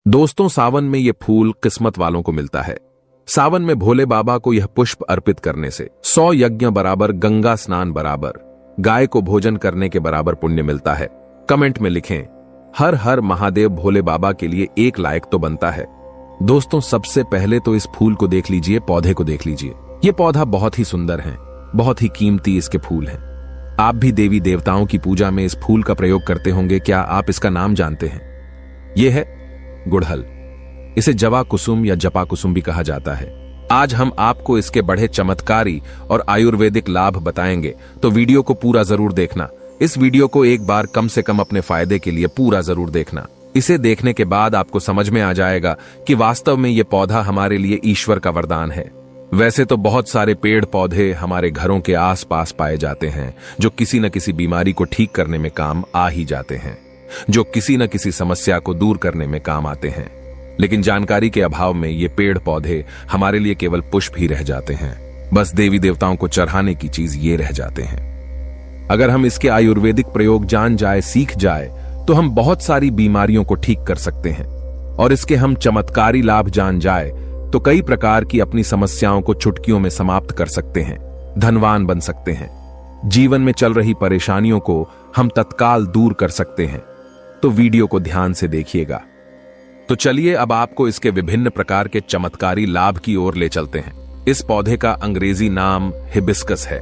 दोस्तों, सावन में यह फूल किस्मत वालों को मिलता है। सावन में भोले बाबा को यह पुष्प अर्पित करने से 100 यज्ञ बराबर, गंगा स्नान बराबर, गाय को भोजन करने के बराबर पुण्य मिलता है। कमेंट में लिखें, हर हर महादेव भोले बाबा के लिए एक लाइक तो बनता है। दोस्तों, सबसे पहले तो इस फूल को देख लीजिए, पौधे को देख लीजिए। यह पौधा बहुत ही सुंदर है, बहुत ही कीमती इसके फूल हैं। आप भी देवी देवताओं की पूजा में इस फूल का प्रयोग करते होंगे। क्या आप इसका नाम जानते हैं? यह है गुड़हल। इसे जवा कुसुम या जपा कुसुम भी कहा जाता है। आज हम आपको इसके बड़े चमत्कारी और आयुर्वेदिक लाभ बताएंगे, तो वीडियो को पूरा जरूर देखना। इस वीडियो को एक बार कम से कम अपने फायदे के लिए पूरा जरूर देखना। इसे देखने के बाद आपको समझ में आ जाएगा कि वास्तव में यह पौधा हमारे लिए ईश्वर का वरदान है। वैसे तो बहुत सारे पेड़ पौधे हमारे घरों के आसपास पाए जाते हैं, जो किसी न किसी बीमारी को ठीक करने में काम आ ही जाते हैं, जो किसी न किसी समस्या को दूर करने में काम आते हैं। लेकिन जानकारी के अभाव में ये पेड़ पौधे हमारे लिए केवल पुष्प ही रह जाते हैं। बस देवी देवताओं को चढ़ाने की चीज ये रह जाते हैं। अगर हम इसके आयुर्वेदिक प्रयोग जान जाए, सीख जाए, तो हम बहुत सारी बीमारियों को ठीक कर सकते हैं। और इसके हम चमत्कारी लाभ जान जाए तो कई प्रकार की अपनी समस्याओं को चुटकियों में समाप्त कर सकते हैं, धनवान बन सकते हैं। जीवन में चल रही परेशानियों को हम तत्काल दूर कर सकते हैं। तो वीडियो को ध्यान से देखिएगा। तो चलिए अब आपको इसके विभिन्न प्रकार के चमत्कारी लाभ की ओर ले चलते हैं। इस पौधे का अंग्रेजी नाम हिबिस्कस है।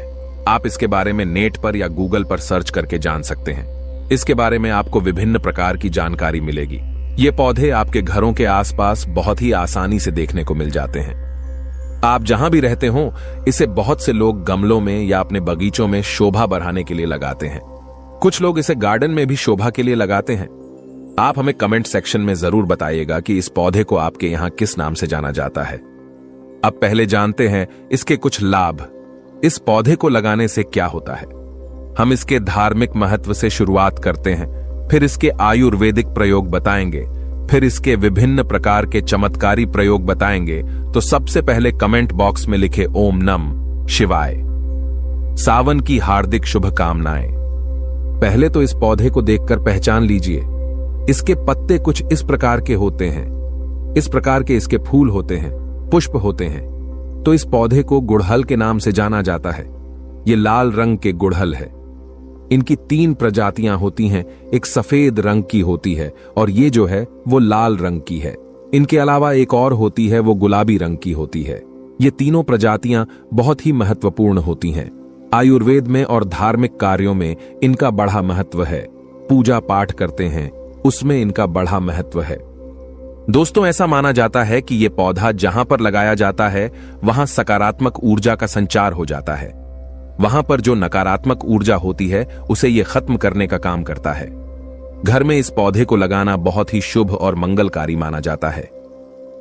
आप इसके बारे में नेट पर या गूगल पर सर्च करके जान सकते हैं। इसके बारे में आपको विभिन्न प्रकार की जानकारी मिलेगी। ये पौधे आपके घरों के आसपास बहुत ही आसानी से देखने को मिल जाते हैं। आप जहां भी रहते हो, इसे बहुत से लोग गमलों में या अपने बगीचों में शोभा बढ़ाने के लिए लगाते हैं। कुछ लोग इसे गार्डन में भी शोभा के लिए लगाते हैं। आप हमें कमेंट सेक्शन में जरूर बताइएगा कि इस पौधे को आपके यहां किस नाम से जाना जाता है। अब पहले जानते हैं इसके कुछ लाभ। इस पौधे को लगाने से क्या होता है। हम इसके धार्मिक महत्व से शुरुआत करते हैं, फिर इसके आयुर्वेदिक प्रयोग बताएंगे, फिर इसके विभिन्न प्रकार के चमत्कारी प्रयोग बताएंगे। तो सबसे पहले कमेंट बॉक्स में लिखे ओम नम शिवाय। सावन की हार्दिक शुभकामनाएं। पहले तो इस पौधे को देखकर पहचान लीजिए। इसके पत्ते कुछ इस प्रकार के होते हैं, इस प्रकार के इसके फूल होते हैं, पुष्प होते हैं। तो इस पौधे को गुड़हल के नाम से जाना जाता है। ये लाल रंग के गुड़हल है। इनकी 3 प्रजातियां होती हैं, एक सफेद रंग की होती है और ये जो है वो लाल रंग की है। इनके अलावा एक और होती है, वो गुलाबी रंग की होती है। ये तीनों प्रजातियां बहुत ही महत्वपूर्ण होती हैं। आयुर्वेद में और धार्मिक कार्यों में इनका बड़ा महत्व है। पूजा पाठ करते हैं, उसमें इनका बड़ा महत्व है। दोस्तों, ऐसा माना जाता है कि यह पौधा जहां पर लगाया जाता है वहां सकारात्मक ऊर्जा का संचार हो जाता है। वहां पर जो नकारात्मक ऊर्जा होती है उसे यह खत्म करने का काम करता है। घर में इस पौधे को लगाना बहुत ही शुभ और मंगलकारी माना जाता है।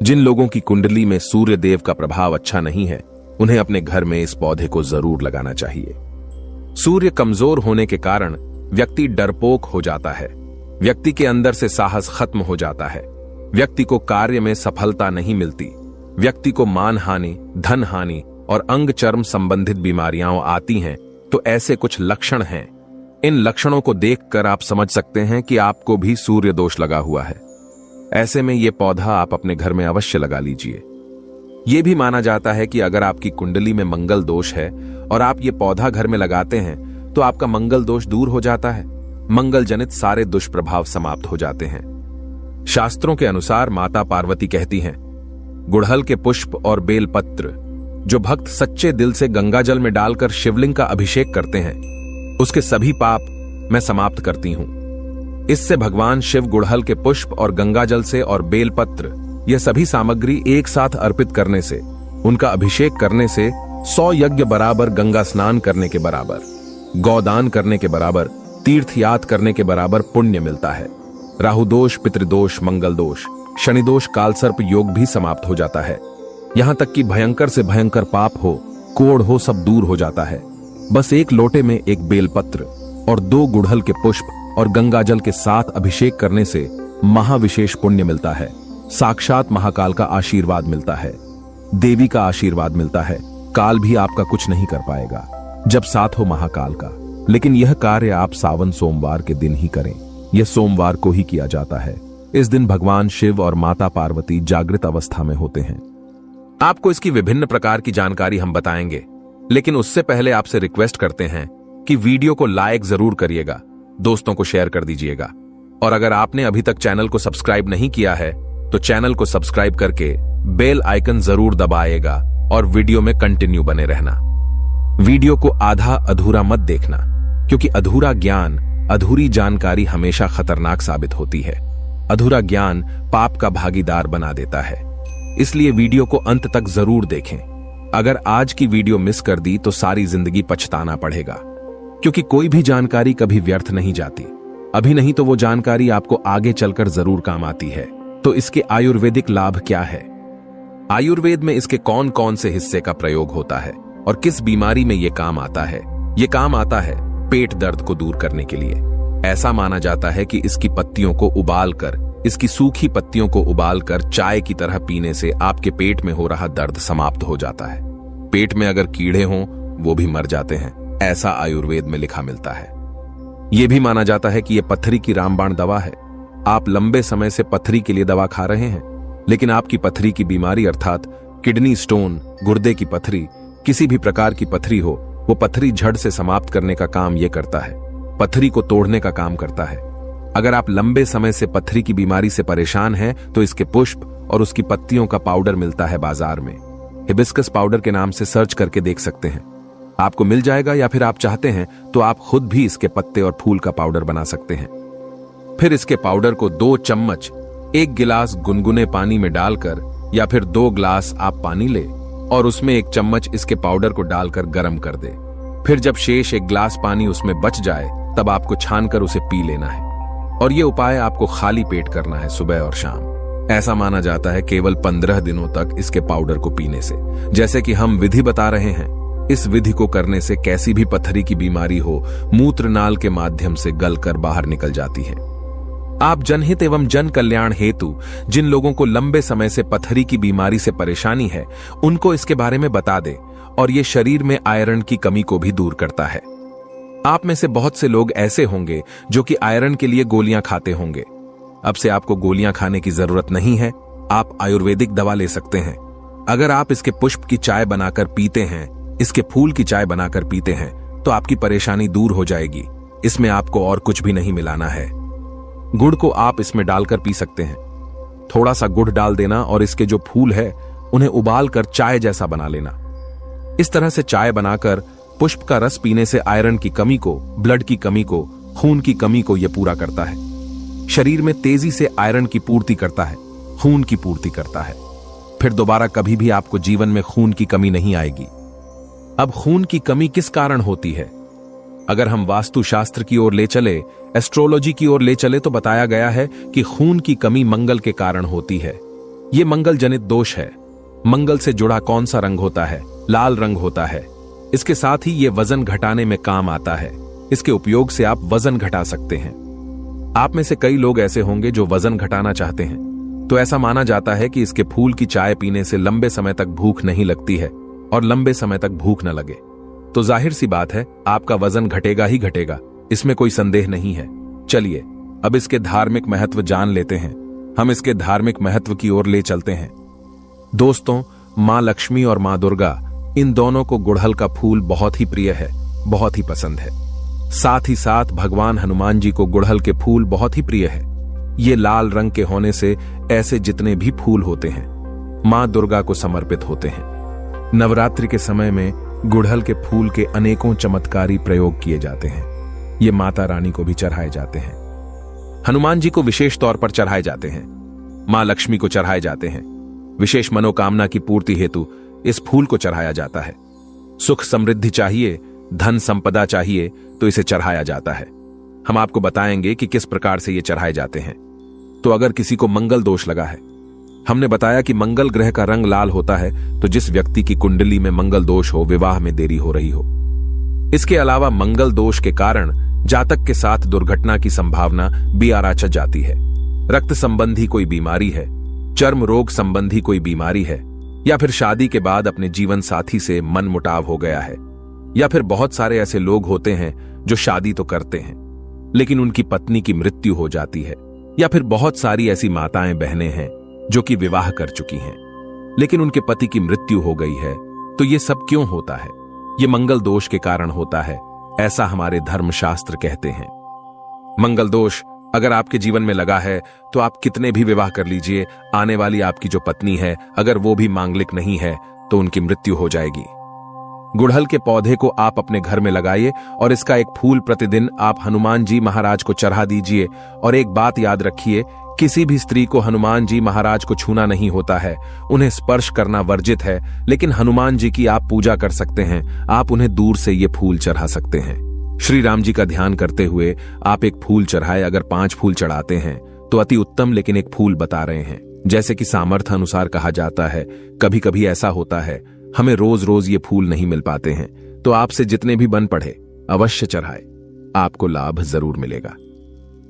जिन लोगों की कुंडली में सूर्य देव का प्रभाव अच्छा नहीं है, उन्हें अपने घर में इस पौधे को जरूर लगाना चाहिए। सूर्य कमजोर होने के कारण व्यक्ति डरपोक हो जाता है। व्यक्ति के अंदर से साहस खत्म हो जाता है। व्यक्ति को कार्य में सफलता नहीं मिलती। व्यक्ति को मान हानि, धन हानि और अंग चर्म संबंधित बीमारियां आती हैं। तो ऐसे कुछ लक्षण हैं। इन लक्षणों को देखकर आप समझ सकते हैं कि आपको भी सूर्य दोष लगा हुआ है। ऐसे में यह पौधा आप अपने घर में अवश्य लगा लीजिए। यह भी माना जाता है कि अगर आपकी कुंडली में मंगल दोष है और आप ये पौधा घर में लगाते हैं तो आपका मंगल दोष दूर हो जाता है। मंगल जनित सारे दुष्प्रभाव समाप्त हो जाते हैं। शास्त्रों के अनुसार माता पार्वती कहती हैं, गुड़हल के पुष्प और बेलपत्र जो भक्त सच्चे दिल से गंगा जल में डालकर शिवलिंग का अभिषेक करते हैं, उसके सभी पाप मैं समाप्त करती हूं। इससे भगवान शिव गुड़हल के पुष्प और गंगा जल से और बेलपत्र, यह सभी सामग्री एक साथ अर्पित करने से, उनका अभिषेक करने से 100 यज्ञ बराबर, गंगा स्नान करने के बराबर, गौदान करने के बराबर, तीर्थ याद करने के बराबर पुण्य मिलता है। राहु दोष, पितृदोष, मंगल दोष, शनि दोष, कालसर्प योग भी समाप्त हो जाता है। यहां तक कि भयंकर से भयंकर पाप हो, कोढ़ हो, सब दूर हो जाता है। बस एक लोटे में एक बेलपत्र और 2 गुड़हल के पुष्प और गंगा जल के साथ अभिषेक करने से महाविशेष पुण्य मिलता है। साक्षात महाकाल का आशीर्वाद मिलता है, देवी का आशीर्वाद मिलता है। काल भी आपका कुछ नहीं कर पाएगा जब साथ हो महाकाल का। लेकिन यह कार्य आप सावन सोमवार के दिन ही करें। यह सोमवार को ही किया जाता है। इस दिन भगवान शिव और माता पार्वती जागृत अवस्था में होते हैं। आपको इसकी विभिन्न प्रकार की जानकारी हम बताएंगे, लेकिन उससे पहले आपसे रिक्वेस्ट करते हैं कि वीडियो को लाइक जरूर करिएगा, दोस्तों को शेयर कर दीजिएगा, और अगर आपने अभी तक चैनल को सब्सक्राइब नहीं किया है तो चैनल को सब्सक्राइब करके बेल आइकन जरूर दबाएगा और वीडियो में कंटिन्यू बने रहना। वीडियो को आधा अधूरा मत देखना, क्योंकि अधूरा ज्ञान, अधूरी जानकारी हमेशा खतरनाक साबित होती है। अधूरा ज्ञान पाप का भागीदार बना देता है, इसलिए वीडियो को अंत तक जरूर देखें। अगर आज की वीडियो मिस कर दी तो सारी जिंदगी पछताना पड़ेगा, क्योंकि कोई भी जानकारी कभी व्यर्थ नहीं जाती। अभी नहीं तो वो जानकारी आपको आगे चलकर जरूर काम आती है। तो इसके आयुर्वेदिक लाभ क्या है? आयुर्वेद में इसके कौन कौन से हिस्से का प्रयोग होता है और किस बीमारी में ये काम आता है? ये काम आता है पेट दर्द को दूर करने के लिए। ऐसा माना जाता है कि इसकी पत्तियों को उबालकर, इसकी सूखी पत्तियों को उबालकर चाय की तरह पीने से आपके पेट में हो रहा दर्द समाप्त हो जाता है। पेट में अगर कीड़े हों वो भी मर जाते हैं, ऐसा आयुर्वेद में लिखा मिलता है। यह भी माना जाता है कि यह पत्थरी की रामबाण दवा है। आप लंबे समय से पत्थरी के लिए दवा खा रहे हैं, लेकिन आपकी पत्थरी की बीमारी अर्थात किडनी स्टोन, गुर्दे की पत्थरी, किसी भी प्रकार की पत्थरी हो, वो पत्थरी झड़ से समाप्त करने का काम यह करता है, पत्थरी को तोड़ने का काम करता है। अगर आप लंबे समय से पत्थरी की बीमारी से परेशान हैं तो इसके पुष्प और उसकी पत्तियों का पाउडर मिलता है बाजार में। हिबिस्कस पाउडर के नाम से सर्च करके देख सकते हैं, आपको मिल जाएगा, या फिर आप चाहते हैं तो आप खुद भी इसके पत्ते और फूल का पाउडर बना सकते हैं। फिर इसके पाउडर को 2 चम्मच 1 गिलास गुनगुने पानी में डालकर, या फिर 2 ग्लास आप पानी ले और उसमें 1 चम्मच इसके पाउडर को डालकर गर्म कर दे। फिर जब शेष 1 ग्लास पानी उसमें बच जाए तब आपको छानकर उसे पी लेना है। और ये उपाय आपको खाली पेट करना है, सुबह और शाम। ऐसा माना जाता है केवल 15 दिनों तक इसके पाउडर को पीने से। जैसे कि हम विधि बता रहे हैं, इस विधि को करने से कैसी भी पत्थरी की बीमारी हो, मूत्र नाल के माध्यम से गलकर बाहर निकल जाती है। आप जनहित एवं जन कल्याण हेतु जिन लोगों को लंबे समय से पत्थरी की बीमारी से परेशानी है, उनको इसके बारे में बता दें, और ये शरीर में आयरन की कमी को भी दूर करता है। आप में से बहुत से लोग ऐसे होंगे जो कि आयरन के लिए गोलियां खाते होंगे। अब से आपको गोलियां खाने की जरूरत नहीं है, आप आयुर्वेदिक दवा ले सकते हैं। अगर आप इसके पुष्प की चाय बनाकर पीते हैं, इसके फूल की चाय बनाकर पीते हैं, तो आपकी परेशानी दूर हो जाएगी। इसमें आपको और कुछ भी नहीं मिलाना है। गुड़ को आप इसमें डालकर पी सकते हैं। थोड़ा सा गुड़ डाल देना और इसके जो फूल है उन्हें उबालकर चाय जैसा बना लेना। इस तरह से चाय बनाकर पुष्प का रस पीने से आयरन की कमी को, ब्लड की कमी को, खून की कमी को यह पूरा करता है। शरीर में तेजी से आयरन की पूर्ति करता है, खून की पूर्ति करता है। फिर दोबारा कभी भी आपको जीवन में खून की कमी नहीं आएगी। अब खून की कमी किस कारण होती है? अगर हम वास्तुशास्त्र की ओर ले चले, एस्ट्रोलॉजी की ओर ले चले, तो बताया गया है कि खून की कमी मंगल के कारण होती है। यह मंगल जनित दोष है। मंगल से जुड़ा कौन सा रंग होता है? लाल रंग होता है। इसके साथ ही यह वजन घटाने में काम आता है। इसके उपयोग से आप वजन घटा सकते हैं। आप में से कई लोग ऐसे होंगे जो वजन घटाना चाहते हैं, तो ऐसा माना जाता है कि इसके फूल की चाय पीने से लंबे समय तक भूख नहीं लगती है, और लंबे समय तक भूख न लगे तो जाहिर सी बात है आपका वजन घटेगा ही घटेगा, इसमें कोई संदेह नहीं है। चलिए अब इसके धार्मिक महत्व जान लेते हैं। हम इसके धार्मिक महत्व की ओर ले चलते हैं। दोस्तों, मां लक्ष्मी और मां दुर्गा, इन दोनों को गुड़हल का फूल बहुत ही प्रिय है, बहुत ही पसंद है। साथ ही साथ भगवान हनुमान जी को गुड़हल के फूल बहुत ही प्रिय है। ये लाल रंग के होने से ऐसे जितने भी फूल होते हैं मां दुर्गा को समर्पित होते हैं। नवरात्रि के समय में गुड़हल के फूल के अनेकों चमत्कारी प्रयोग किए जाते हैं। ये माता रानी को भी चढ़ाए जाते हैं। हनुमान जी को विशेष तौर पर चढ़ाए जाते हैं, मां लक्ष्मी को चढ़ाए जाते हैं। विशेष मनोकामना की पूर्ति हेतु इस फूल को चढ़ाया जाता है। सुख समृद्धि चाहिए, धन संपदा चाहिए तो इसे चढ़ाया जाता है। हम आपको बताएंगे कि किस प्रकार से ये चढ़ाए जाते हैं। तो अगर किसी को मंगल दोष लगा है, हमने बताया कि मंगल ग्रह का रंग लाल होता है, तो जिस व्यक्ति की कुंडली में मंगल दोष हो, विवाह में देरी हो रही हो। इसके अलावा मंगल दोष के कारण जातक के साथ दुर्घटना की संभावना भी आराच जाती है। रक्त संबंधी कोई बीमारी है, चर्म रोग संबंधी कोई बीमारी है, या फिर शादी के बाद अपने जीवन साथी से मनमुटाव हो गया है, या फिर बहुत सारे ऐसे लोग होते हैं जो शादी तो करते हैं लेकिन उनकी पत्नी की मृत्यु हो जाती है, या फिर बहुत सारी ऐसी माताएं बहनें हैं जो कि विवाह कर चुकी हैं, लेकिन उनके पति की मृत्यु हो गई है। तो ये सब क्यों होता है? ये मंगल दोष के कारण होता है, ऐसा हमारे धर्मशास्त्र कहते हैं। मंगल दोष अगर आपके जीवन में लगा है तो आप कितने भी विवाह कर लीजिए, आने वाली आपकी जो पत्नी है अगर वो भी मांगलिक नहीं है तो उनकी मृत्यु हो जाएगी। गुड़हल के पौधे को आप अपने घर में लगाइए और इसका एक फूल प्रतिदिन आप हनुमान जी महाराज को चढ़ा दीजिए। और एक बात याद रखिए, किसी भी स्त्री को हनुमान जी महाराज को छूना नहीं होता है, उन्हें स्पर्श करना वर्जित है। लेकिन हनुमान जी की आप पूजा कर सकते हैं, आप उन्हें दूर से ये फूल चढ़ा सकते हैं। श्री राम जी का ध्यान करते हुए आप एक फूल चढ़ाए। अगर 5 फूल चढ़ाते हैं तो अति उत्तम, लेकिन एक फूल बता रहे हैं। जैसे कि सामर्थ्य अनुसार कहा जाता है, कभी कभी ऐसा होता है हमें रोज रोज ये फूल नहीं मिल पाते हैं, तो आपसे जितने भी बन पड़े अवश्य चढ़ाए, आपको लाभ जरूर मिलेगा।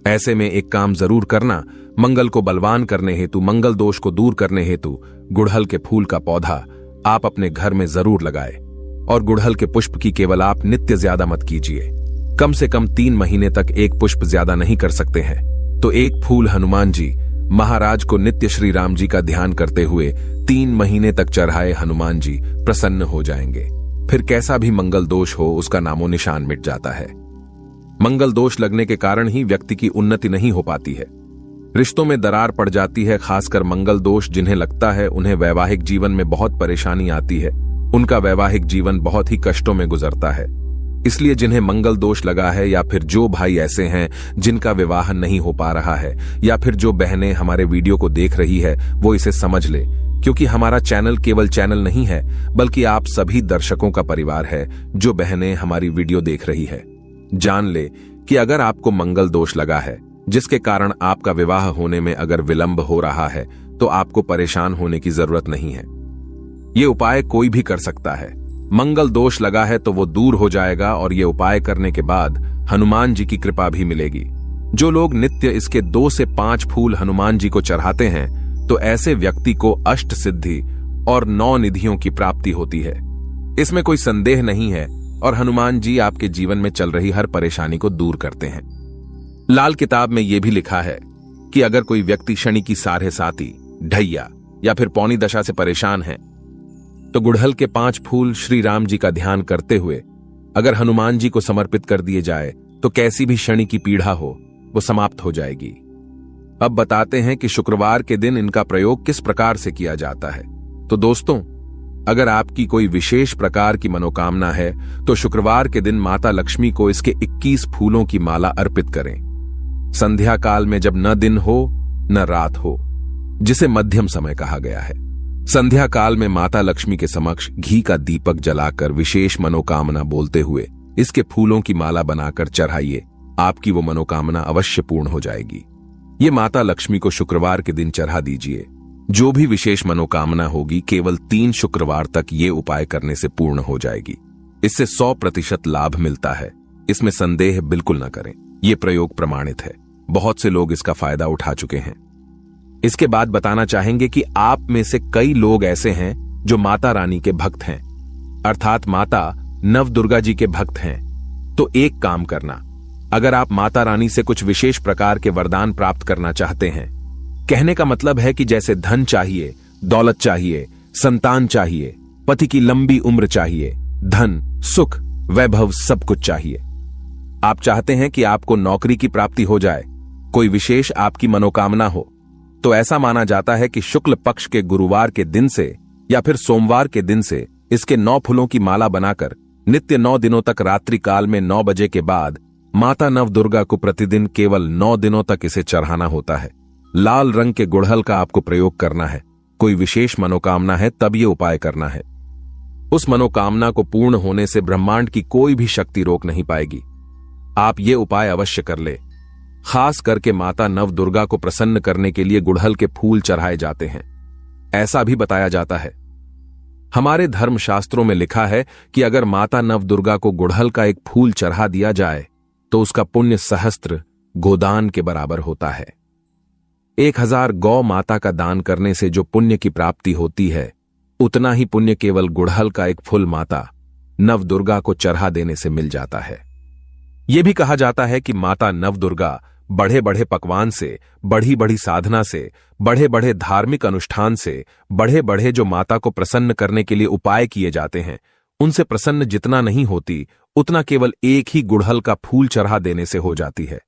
ऐसे में एक काम जरूर करना, मंगल को बलवान करने हेतु, मंगल दोष को दूर करने हेतु गुड़हल के फूल का पौधा आप अपने घर में जरूर लगाए। और गुड़हल के पुष्प की केवल आप नित्य ज्यादा मत कीजिए, कम से कम 3 महीने तक एक पुष्प ज्यादा नहीं कर सकते हैं। तो एक फूल हनुमान जी महाराज को नित्य श्री राम जी का ध्यान करते हुए 3 महीने तक चढ़ाए, हनुमान जी प्रसन्न हो जाएंगे। फिर कैसा भी मंगल दोष हो उसका नामो निशान मिट जाता है। मंगल दोष लगने के कारण ही व्यक्ति की उन्नति नहीं हो पाती है, रिश्तों में दरार पड़ जाती है। खासकर मंगल दोष जिन्हें लगता है उन्हें वैवाहिक जीवन में बहुत परेशानी आती है, उनका वैवाहिक जीवन बहुत ही कष्टों में गुजरता है। इसलिए जिन्हें मंगल दोष लगा है, या फिर जो भाई ऐसे हैं जिनका विवाह नहीं हो पा रहा है, या फिर जो बहनें हमारे वीडियो को देख रही है, वो इसे समझ ले, क्योंकि हमारा चैनल केवल चैनल नहीं है बल्कि आप सभी दर्शकों का परिवार है जो बहनें हमारी वीडियो देख रही है। जान ले कि अगर आपको मंगल दोष लगा है जिसके कारण आपका विवाह होने में अगर विलंब हो रहा है, तो आपको परेशान होने की जरूरत नहीं है। ये उपाय कोई भी कर सकता है। मंगल दोष लगा है तो वो दूर हो जाएगा, और ये उपाय करने के बाद हनुमान जी की कृपा भी मिलेगी। जो लोग नित्य इसके 2 से 5 फूल हनुमान जी को चढ़ाते हैं तो ऐसे व्यक्ति को अष्ट सिद्धि और 9 निधियों की प्राप्ति होती है। इसमें कोई संदेह नहीं है, और हनुमान जी आपके जीवन में चल रही हर परेशानी को दूर करते हैं। लाल किताब में यह भी लिखा है कि अगर कोई व्यक्ति शनि की साढ़े साती, ढैया या फिर पौनी दशा से परेशान है तो गुड़हल के 5 फूल श्री राम जी का ध्यान करते हुए अगर हनुमान जी को समर्पित कर दिए जाए तो कैसी भी शनि की पीड़ा हो वो समाप्त हो जाएगी। अब बताते हैं कि शुक्रवार के दिन इनका प्रयोग किस प्रकार से किया जाता है। तो दोस्तों, अगर आपकी कोई विशेष प्रकार की मनोकामना है तो शुक्रवार के दिन माता लक्ष्मी को इसके 21 फूलों की माला अर्पित करें। संध्या काल में जब न दिन हो न रात हो, जिसे मध्यम समय कहा गया है, संध्या काल में माता लक्ष्मी के समक्ष घी का दीपक जलाकर विशेष मनोकामना बोलते हुए इसके फूलों की माला बनाकर चढ़ाइए। आपकी वो मनोकामना अवश्य पूर्ण हो जाएगी। ये माता लक्ष्मी को शुक्रवार के दिन चढ़ा दीजिए। जो भी विशेष मनोकामना होगी केवल 3 शुक्रवार तक ये उपाय करने से पूर्ण हो जाएगी। इससे 100% लाभ मिलता है, इसमें संदेह बिल्कुल न करें। ये प्रयोग प्रमाणित है, बहुत से लोग इसका फायदा उठा चुके हैं। इसके बाद बताना चाहेंगे कि आप में से कई लोग ऐसे हैं जो माता रानी के भक्त हैं, अर्थात माता नवदुर्गा जी के भक्त हैं। तो एक काम करना, अगर आप माता रानी से कुछ विशेष प्रकार के वरदान प्राप्त करना चाहते हैं, कहने का मतलब है कि जैसे धन चाहिए, दौलत चाहिए, संतान चाहिए, पति की लंबी उम्र चाहिए, धन, सुख, वैभव सब कुछ चाहिए। आप चाहते हैं कि आपको नौकरी की प्राप्ति हो जाए, कोई विशेष आपकी मनोकामना हो, तो ऐसा माना जाता है कि शुक्ल पक्ष के गुरुवार के दिन से या फिर सोमवार के दिन से इसके 9 फूलों की माला बनाकर नित्य 9 दिनों तक रात्रि काल में 9 बजे के बाद माता नवदुर्गा को प्रतिदिन केवल 9 दिनों तक इसे चढ़ाना होता है। लाल रंग के गुड़हल का आपको प्रयोग करना है। कोई विशेष मनोकामना है तब ये उपाय करना है। उस मनोकामना को पूर्ण होने से ब्रह्मांड की कोई भी शक्ति रोक नहीं पाएगी। आप ये उपाय अवश्य कर ले। खास करके माता नवदुर्गा को प्रसन्न करने के लिए गुड़हल के फूल चढ़ाए जाते हैं। ऐसा भी बताया जाता है, हमारे धर्मशास्त्रों में लिखा है कि अगर माता नवदुर्गा को गुड़हल का एक फूल चढ़ा दिया जाए तो उसका पुण्य सहस्त्र गोदान के बराबर होता है। 1000 गौ माता का दान करने से जो पुण्य की प्राप्ति होती है, उतना ही पुण्य केवल गुड़हल का एक फूल माता नवदुर्गा को चढ़ा देने से मिल जाता है। यह भी कहा जाता है कि माता नवदुर्गा बड़े बड़े पकवान से, बड़ी बड़ी साधना से, बड़े बड़े धार्मिक अनुष्ठान से, बड़े बड़े जो माता को प्रसन्न करने के लिए उपाय किए जाते हैं, उनसे प्रसन्न जितना नहीं होती उतना केवल एक ही गुड़हल का फूल चढ़ा देने से हो जाती है।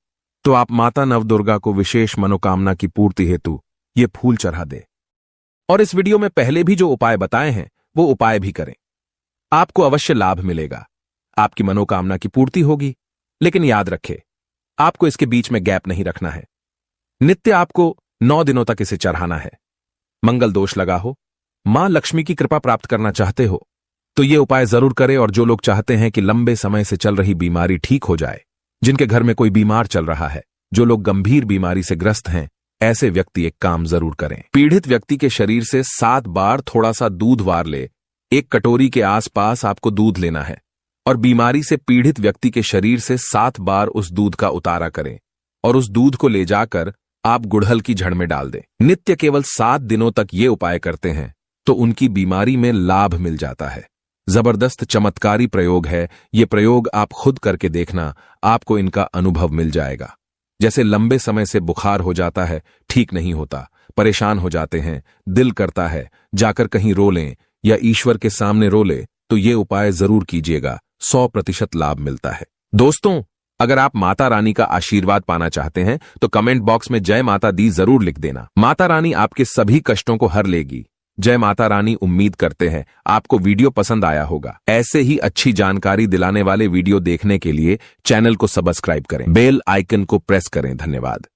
तो आप माता नवदुर्गा को विशेष मनोकामना की पूर्ति हेतु ये फूल चढ़ा दे। और इस वीडियो में पहले भी जो उपाय बताए हैं वो उपाय भी करें, आपको अवश्य लाभ मिलेगा, आपकी मनोकामना की पूर्ति होगी। लेकिन याद रखें, आपको इसके बीच में गैप नहीं रखना है। नित्य आपको 9 दिनों तक इसे चढ़ाना है। मंगल दोष लगा हो, मां लक्ष्मी की कृपा प्राप्त करना चाहते हो तो ये उपाय जरूर करें। और जो लोग चाहते हैं कि लंबे समय से चल रही बीमारी ठीक हो जाए, जिनके घर में कोई बीमार चल रहा है, जो लोग गंभीर बीमारी से ग्रस्त हैं, ऐसे व्यक्ति एक काम जरूर करें। पीड़ित व्यक्ति के शरीर से 7 बार थोड़ा सा दूध वार ले। एक कटोरी के आसपास आपको दूध लेना है और बीमारी से पीड़ित व्यक्ति के शरीर से 7 बार उस दूध का उतारा करें और उस दूध को ले जाकर आप गुड़हल की जड़ में डाल दें। नित्य केवल 7 दिनों तक ये उपाय करते हैं तो उनकी बीमारी में लाभ मिल जाता है। जबरदस्त चमत्कारी प्रयोग है ये प्रयोग, आप खुद करके देखना, आपको इनका अनुभव मिल जाएगा। जैसे लंबे समय से बुखार हो जाता है, ठीक नहीं होता, परेशान हो जाते हैं, दिल करता है जाकर कहीं रो लें या ईश्वर के सामने रो ले, तो ये उपाय जरूर कीजिएगा, 100% लाभ मिलता है। दोस्तों, अगर आप माता रानी का आशीर्वाद पाना चाहते हैं तो कमेंट बॉक्स में जय माता दी जरूर लिख देना। माता रानी आपके सभी कष्टों को हर लेगी। जय माता रानी। उम्मीद करते हैं आपको वीडियो पसंद आया होगा। ऐसे ही अच्छी जानकारी दिलाने वाले वीडियो देखने के लिए चैनल को सब्सक्राइब करें, बेल आइकन को प्रेस करें। धन्यवाद।